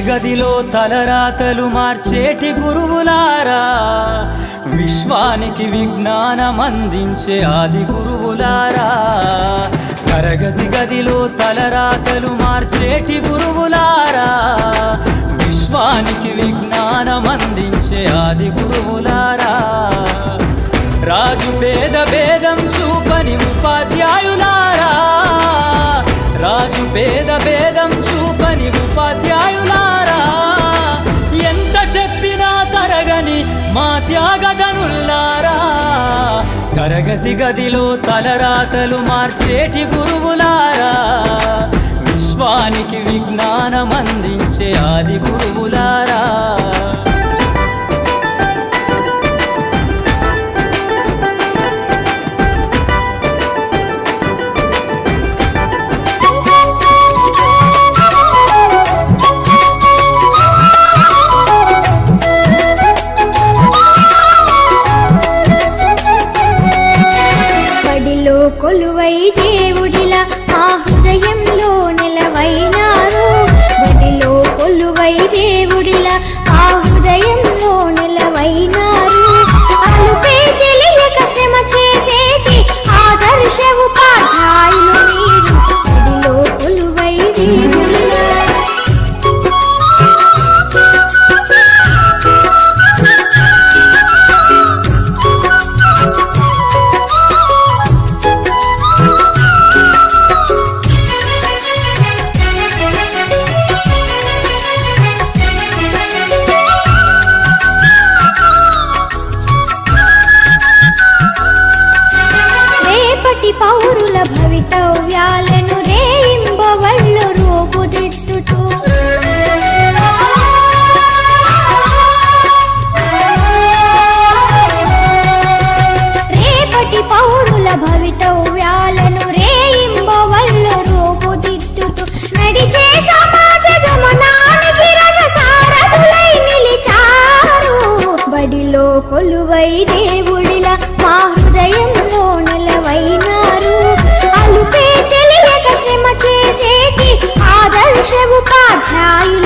గదిలో తలరాతలు మార్చేటి గురువులారా, విశ్వానికి విజ్ఞానం అందించే ఆది గురువులారా. తరగతి గదిలో తలరాతలు మార్చేటి గురువులారా, విశ్వానికి విజ్ఞానం అందించే ఆది గురువులారా. రాజు పేద భేదం చూపని ఉపాధ్యాయులారా, రాజు పేద భేదం చూపని ఉపాధ్యాయులారా. ఎంత చెప్పినా తరగని మా త్యాగధనుల్లారా, తరగతి గదిలో తలరాతలు మార్చేటి గురువులారా, విశ్వానికి విజ్ఞానం అందించే ఆది గురువులారా. కొలువై దేవుడిలా మా హృదయంలో నిలవైనారు. బడిలో కొలువై దేవుడిలా మా హృదయంలో నిలవైనారు. అలుపే తెలియక శ్రమ చేసేటి ఆదర్శ ఉపాధ్యాయులు మీరు. బడిలో కొలువై దేవుడిలా పౌరుల భవితవ్యాలను రేయింబవళ్ళు రూపుదిద్దుతూ రేపటి పౌరుల భవితవ్యాలను రేయింబవళ్ళు రూపుదిద్దుతూ నడిచే సమాజ గమనానికి రథసారథులై నిలిచారు. బడిలో కొలువై దేవుడిలా మా హృదయంలో నిలవైనారు. అలుపే తెలియక శ్రమ చేసేటి ఆదర్శ ఉపాధ్యాయులు